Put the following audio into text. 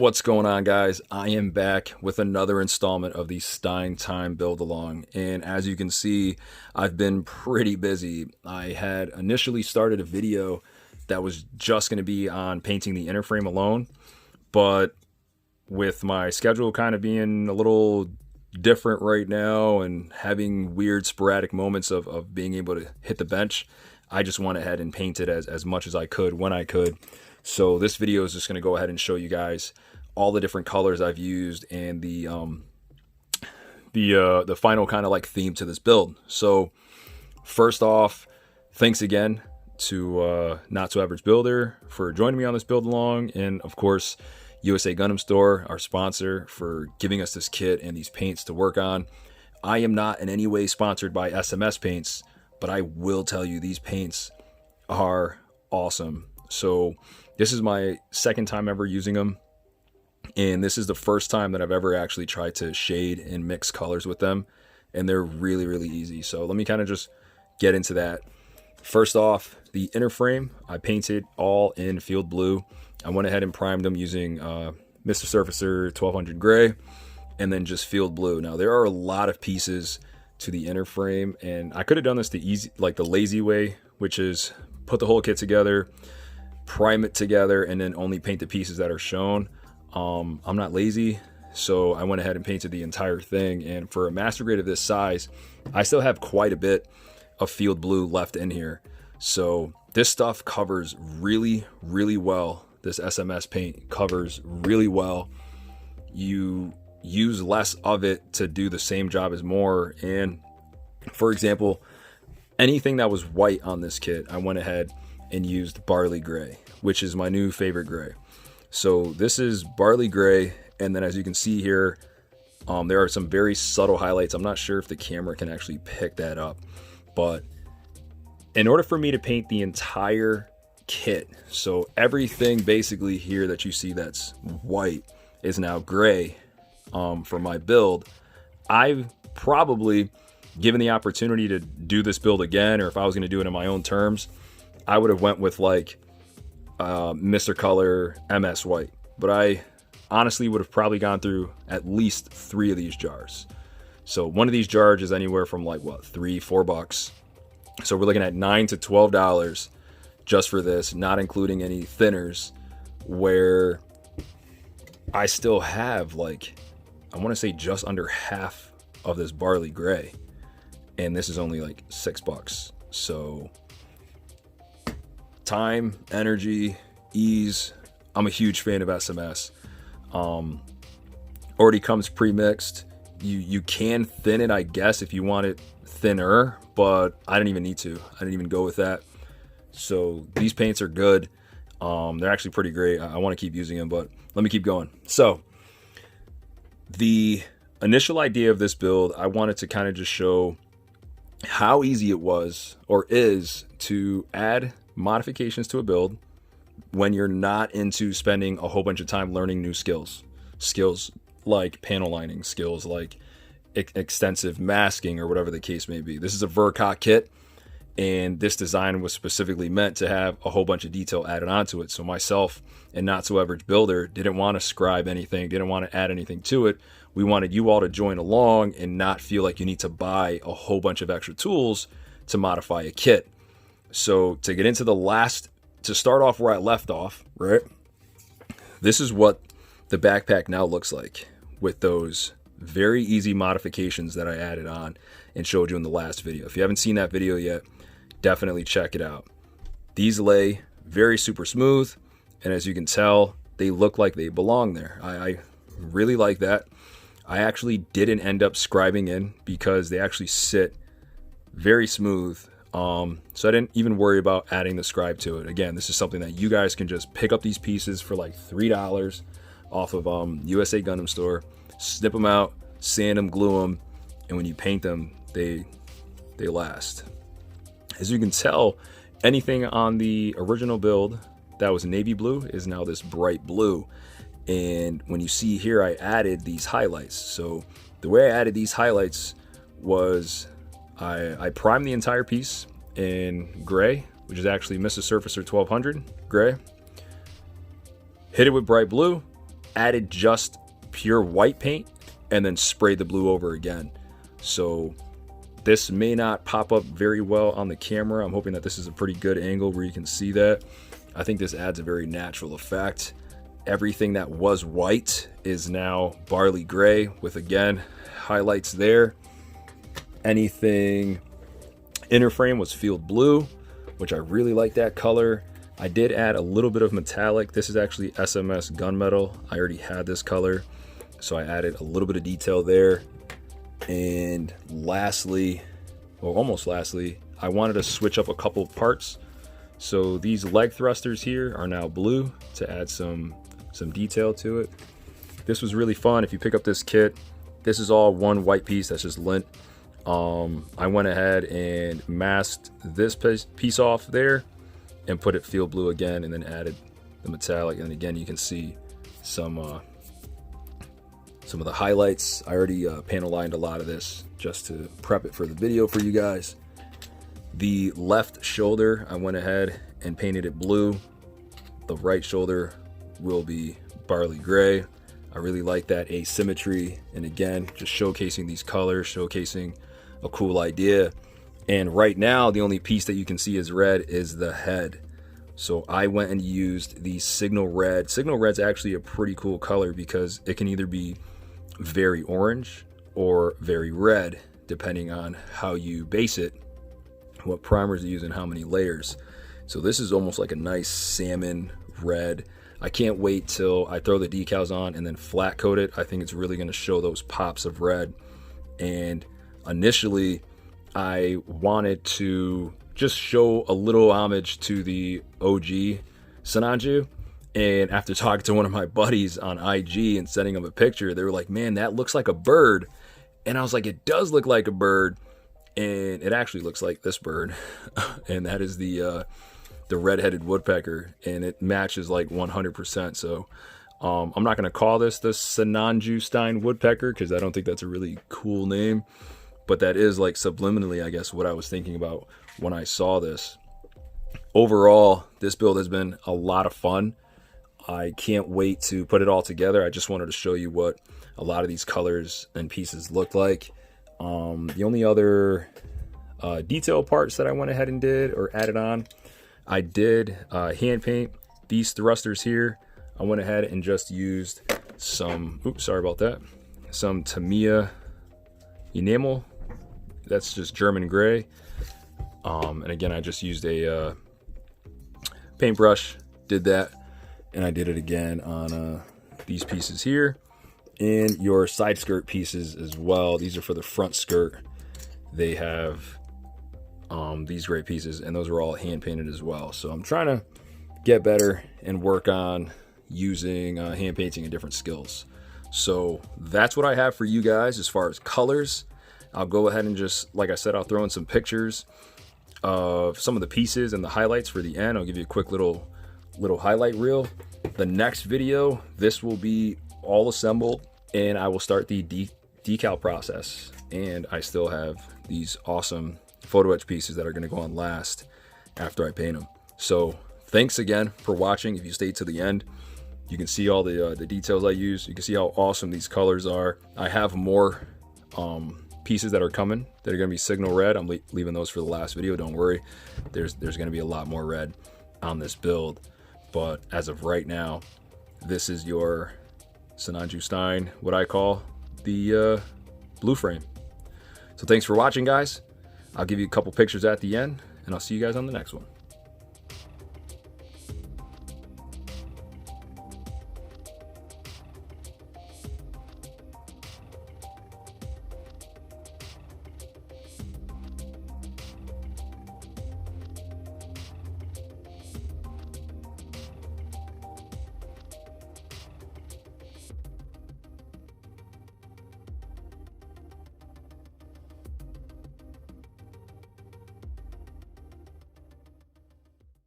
What's going on, guys? I am back with another installment of the Stein Time Build Along, and as you can see, I've been pretty busy. I had initially started a video that was just going to be on painting the inner frame alone, but with my schedule kind of being a little different right now and having weird sporadic moments of being able to hit the bench, I just went ahead and painted as much as I could when I could. So this video is just going to go ahead and show you guys all the different colors I've used and the final kind of like theme to this build. So first off, thanks again to Notsoaveragebuilder for joining me on this build along, and of course USA Gundam Store, our sponsor, for giving us this kit and these paints to work on. I am not in any way sponsored by SMS Paints, but I will tell you these paints are awesome. So this is my second time ever using them, and this is the first time that I've ever actually tried to shade and mix colors with them, and they're really, really easy. So let me kind of just get into that. First off, the inner frame, I painted all in field blue. I went ahead and primed them using Mr. Surfacer 1200 gray, and then just field blue. Now there are a lot of pieces to the inner frame, and I could have done this the lazy way, which is put the whole kit together, prime it together, and then only paint the pieces that are shown. I'm not lazy, so I went ahead and painted the entire thing. And for a master grade of this size, I still have quite a bit of field blue left in here. So this stuff covers really, really well. This SMS paint covers really well. You use less of it to do the same job as more. And for example, anything that was white on this kit, I went ahead and used barley gray, which is my new favorite gray. So this is barley gray, and then as you can see here, there are some very subtle highlights. I'm not sure if the camera can actually pick that up, but in order for me to paint the entire kit, so everything basically here that you see that's white is now gray for my build. I've probably, given the opportunity to do this build again, or if I was going to do it in my own terms, I would have went with like Mr. Color MS White, but I honestly would have probably gone through at least 3 of these jars. So one of these jars is anywhere from like what, $3-4. So we're looking at $9 to $12 just for this, not including any thinners, where I still have like, I want to say just under half of this barley gray, and this is only like $6. So time, energy, ease. I'm a huge fan of SMS. Already comes pre-mixed. You can thin it, I guess, if you want it thinner, but I didn't even need to. I didn't even go with that. So these paints are good. They're actually pretty great. I want to keep using them, but let me keep going. So the initial idea of this build, I wanted to kind of just show how easy it was or is to add modifications to a build when you're not into spending a whole bunch of time learning new skills like panel lining, skills like extensive masking, or whatever the case may be. This is a Vercock kit, and this design was specifically meant to have a whole bunch of detail added onto it. So myself and Notsoaveragebuilder didn't want to scribe anything, didn't want to add anything to it. We wanted you all to join along and not feel like you need to buy a whole bunch of extra tools to modify a kit. So to get into to start off where I left off, right? This is what the backpack now looks like with those very easy modifications that I added on and showed you in the last video. If you haven't seen that video yet, definitely check it out. These lay very super smooth, and as you can tell, they look like they belong there. I really like that. I actually didn't end up scribing in because they actually sit very smooth. So I didn't even worry about adding the scribe to it. Again, this is something that you guys can just pick up these pieces for like $3 off of USA Gundam Store, snip them out, sand them, glue them, and when you paint them, they last. As you can tell, anything on the original build that was navy blue is now this bright blue. And when you see here, I added these highlights. So the way I added these highlights was I primed the entire piece in gray, which is actually Mr. Surfacer 1200 gray. Hit it with bright blue, added just pure white paint and then sprayed the blue over again. So this may not pop up very well on the camera. I'm hoping that this is a pretty good angle where you can see that. I think this adds a very natural effect. Everything that was white is now barley gray with, again, highlights there. Anything inner frame was field blue, which I really like that color. I did add a little bit of metallic. This is actually SMS gunmetal. I already had this color, so I added a little bit of detail there. And lastly, or almost lastly, I wanted to switch up a couple parts. So these leg thrusters here are now blue to add some detail to it. This was really fun. If you pick up this kit, this is all one white piece that's just lint. I went ahead and masked this piece off there and put it field blue again, and then added the metallic. And again, you can see some of the highlights. I already panel lined a lot of this just to prep it for the video for you guys. The left shoulder, I went ahead and painted it blue. The right shoulder will be barley gray. I really like that asymmetry, and again, just showcasing these colors, showcasing a cool idea. And right now, the only piece that you can see is red is the head. So I went and used the Signal Red. Signal Red's actually a pretty cool color because it can either be very orange or very red, depending on how you base it, what primers you use, and how many layers. So this is almost like a nice salmon red. I can't wait till I throw the decals on and then flat coat it. I think it's really going to show those pops of red. And initially, I wanted to just show a little homage to the OG Sinanju. And after talking to one of my buddies on IG and sending them a picture, they were like, man, that looks like a bird. And I was like, it does look like a bird. And it actually looks like this bird. And that is the red-headed woodpecker. And it matches like 100%. So I'm not going to call this the Sinanju Stein woodpecker because I don't think that's a really cool name. But that is like subliminally, I guess, what I was thinking about when I saw this. Overall, this build has been a lot of fun. I can't wait to put it all together. I just wanted to show you what a lot of these colors and pieces look like. The only other detail parts that I went ahead and did or added on, I did hand paint these thrusters here. I went ahead and just used some, oops, sorry about that, some Tamiya enamel. That's just German gray. And again, I just used a paintbrush, did that, and I did it again on these pieces here. And your side skirt pieces as well. These are for the front skirt. They have these gray pieces, and those are all hand painted as well. So I'm trying to get better and work on using hand painting and different skills. So that's what I have for you guys as far as colors. I'll go ahead and just, like I said, I'll throw in some pictures of some of the pieces and the highlights for the end. I'll give you a quick little highlight reel. The next video, this will be all assembled, and I will start the decal process. And I still have these awesome photo etch pieces that are going to go on last after I paint them. So thanks again for watching. If you stayed to the end, you can see all the details I use. You can see how awesome these colors are. I have more pieces that are coming that are going to be Signal Red. I'm leaving those for the last video. Don't worry. There's going to be a lot more red on this build. But as of right now, this is your Sinanju Stein, what I call the blue frame. So thanks for watching, guys. I'll give you a couple pictures at the end, and I'll see you guys on the next one.